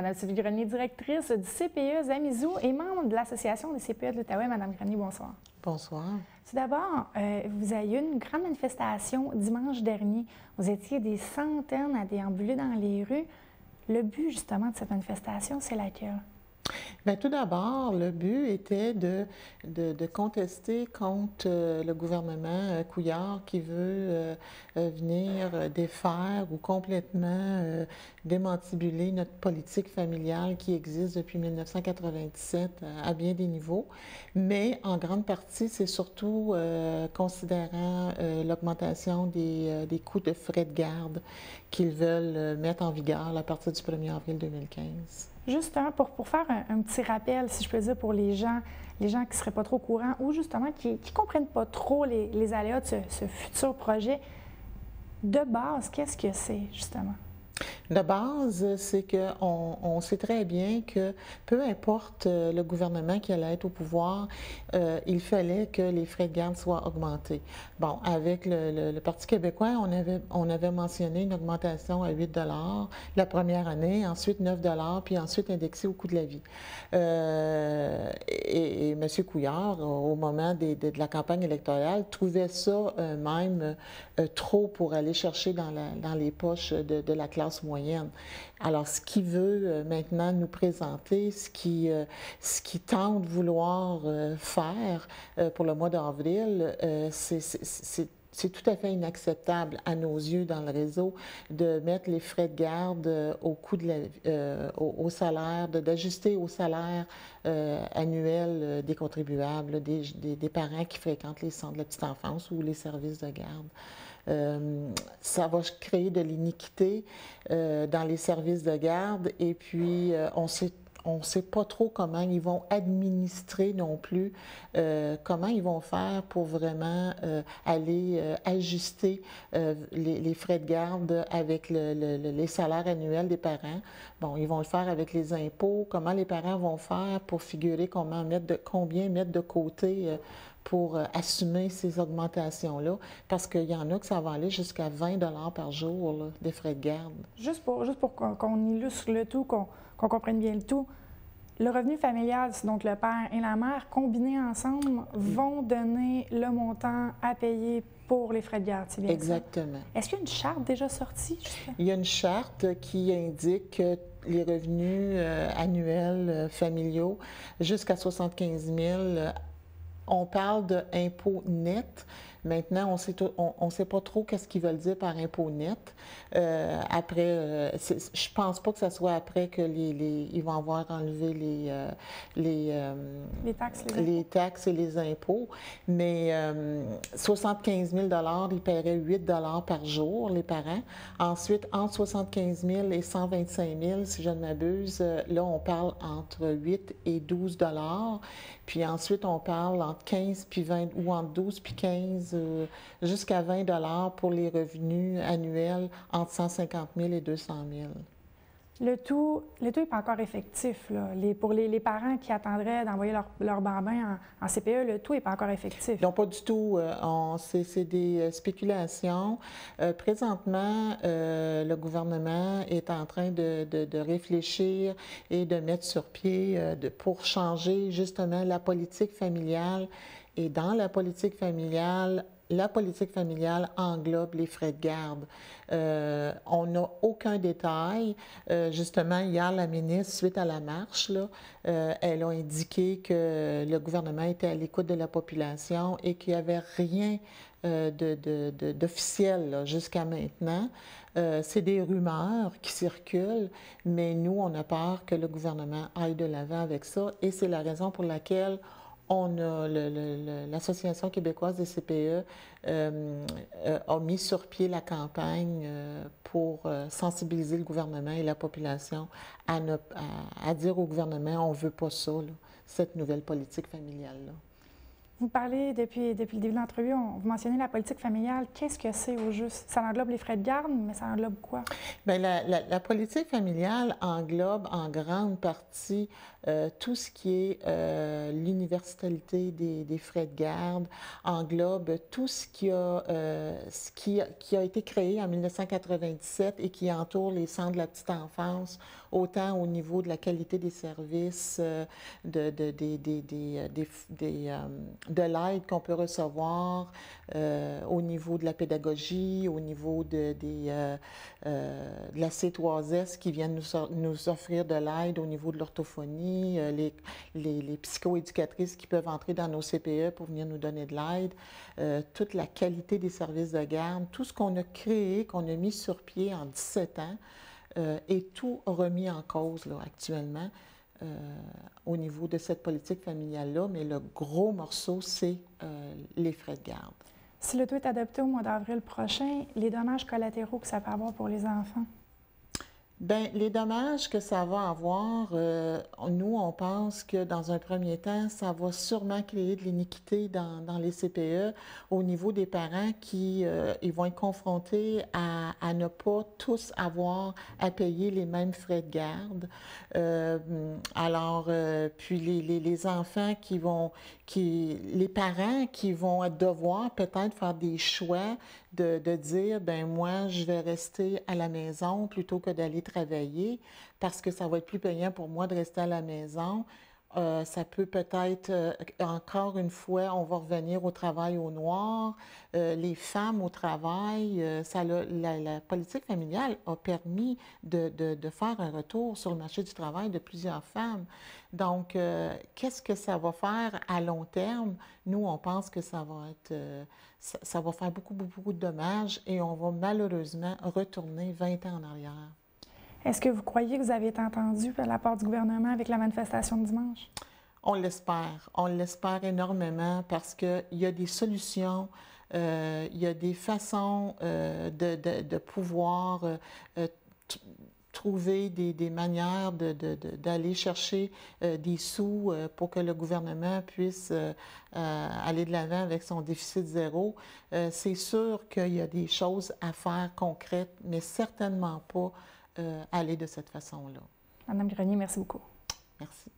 Madame Sylvie Grenier, directrice du CPE Zamiezou et membre de l'Association des CPE de l'Outaouais. Madame Grenier, bonsoir. Bonsoir. Tout d'abord, vous avez eu une grande manifestation dimanche dernier. Vous étiez des centaines à déambuler dans les rues. Le but, justement, de cette manifestation, c'est laquelle? Bien, tout d'abord, le but était de contester contre le gouvernement Couillard qui veut venir défaire ou complètement démantibuler notre politique familiale qui existe depuis 1997 à bien des niveaux. Mais en grande partie, c'est surtout considérant l'augmentation des coûts de frais de garde qu'ils veulent mettre en vigueur à partir du 1er avril 2015. Justement, pour faire un petit rappel, si je peux dire, pour les gens qui ne seraient pas trop au courant ou justement qui ne comprennent pas trop les aléas de ce futur projet, de base, qu'est-ce que c'est, justement? De base, c'est qu'on sait très bien que peu importe le gouvernement qui allait être au pouvoir, il fallait que les frais de garde soient augmentés. Bon, avec le Parti québécois, on avait mentionné une augmentation à 8 la première année, ensuite 9 puis ensuite indexé au coût de la vie. Et M. Couillard, au moment de la campagne électorale, trouvait ça même trop pour aller chercher dans les poches de la classe moyenne. Alors, ce qu'il veut maintenant nous présenter, ce qui tente vouloir faire pour le mois d'avril, c'est tout à fait inacceptable à nos yeux dans le réseau de mettre les frais de garde au coût au salaire, d'ajuster au salaire annuel des contribuables, des parents qui fréquentent les centres de la petite enfance ou les services de garde. Ça va créer de l'iniquité dans les services de garde et puis on ne sait pas trop comment ils vont administrer non plus, comment ils vont faire pour vraiment aller ajuster les frais de garde avec les salaires annuels des parents. Bon, ils vont le faire avec les impôts. Comment les parents vont faire pour figurer combien mettre de côté pour assumer ces augmentations-là, parce qu'il y en a que ça va aller jusqu'à 20 par jour, là, des frais de garde. Juste pour qu'on illustre le tout, qu'on comprenne bien le tout, le revenu familial, c'est donc le père et la mère, combinés ensemble, vont donner le montant à payer pour les frais de garde, c'est bien ça? Exactement. Est-ce qu'il y a une charte déjà sortie? Il y a une charte qui indique que les revenus annuels familiaux jusqu'à 75 000, on parle d'impôt net. Maintenant, on sait pas trop qu'est-ce qu'ils veulent dire par impôt net. Je pense pas que ça soit après que ils vont avoir enlevé les taxes et les impôts. Mais 75 000 ils paieraient 8 par jour, les parents. Ensuite, entre 75 000 et 125 000, si je ne m'abuse, là, on parle entre 8 et 12 Puis ensuite, on parle entre 15 puis 20, ou entre 12 puis 15, jusqu'à 20 pour les revenus annuels entre 150 000 et 200 000. Le tout n'est pas encore effectif, là. Pour les parents qui attendraient d'envoyer leur bambin en CPE, le tout n'est pas encore effectif. Non, pas du tout. C'est des spéculations. Présentement, le gouvernement est en train de réfléchir et de mettre sur pied pour changer justement la politique familiale. Et dans la politique familiale englobe les frais de garde. On n'a aucun détail. Justement, hier, la ministre, suite à la marche, là, elle a indiqué que le gouvernement était à l'écoute de la population et qu'il n'y avait rien d'officiel jusqu'à maintenant. C'est des rumeurs qui circulent, mais nous, on a peur que le gouvernement aille de l'avant avec ça et c'est la raison pour laquelle on a l'Association québécoise des CPE a mis sur pied la campagne pour sensibiliser le gouvernement et la population à dire au gouvernement on ne veut pas ça, là, cette nouvelle politique familiale-là. Vous parlez, depuis le début de l'entrevue, vous mentionnez la politique familiale. Qu'est-ce que c'est au juste? Ça englobe les frais de garde, mais ça englobe quoi? Bien, la politique familiale englobe en grande partie Tout ce qui est l'universalité des frais de garde englobe tout ce qui a été créé en 1997 et qui entoure les centres de la petite enfance, autant au niveau de la qualité des services, de l'aide qu'on peut recevoir, au niveau de la pédagogie, au niveau de la C3S qui viennent nous offrir de l'aide au niveau de l'orthophonie, les psychoéducatrices qui peuvent entrer dans nos CPE pour venir nous donner de l'aide, toute la qualité des services de garde, tout ce qu'on a créé, qu'on a mis sur pied en 17 ans, est tout remis en cause là, actuellement au niveau de cette politique familiale-là, mais le gros morceau, c'est les frais de garde. Si le taux est adopté au mois d'avril prochain, les dommages collatéraux que ça peut avoir pour les enfants? Bien, les dommages que ça va avoir, nous, on pense que dans un premier temps, ça va sûrement créer de l'iniquité dans les CPE au niveau des parents qui ils vont être confrontés à ne pas tous avoir à payer les mêmes frais de garde. Puis les enfants les parents qui vont devoir peut-être faire des choix de dire, ben moi, je vais rester à la maison plutôt que d'aller travailler parce que ça va être plus payant pour moi de rester à la maison. Ça peut peut-être, encore une fois, on va revenir au travail au noir, les femmes au travail. La politique familiale a permis de faire un retour sur le marché du travail de plusieurs femmes. Donc, qu'est-ce que ça va faire à long terme? Nous, on pense que ça va faire beaucoup de dommages et on va malheureusement retourner 20 ans en arrière. Est-ce que vous croyez que vous avez été entendu par la part du gouvernement avec la manifestation de dimanche? On l'espère énormément parce qu'il y a des solutions, il y a des façons de pouvoir trouver des manières d'aller chercher des sous pour que le gouvernement puisse aller de l'avant avec son déficit zéro. C'est sûr qu'il y a des choses à faire concrètes, mais certainement pas aller de cette façon-là. Madame Grenier, merci beaucoup. Merci.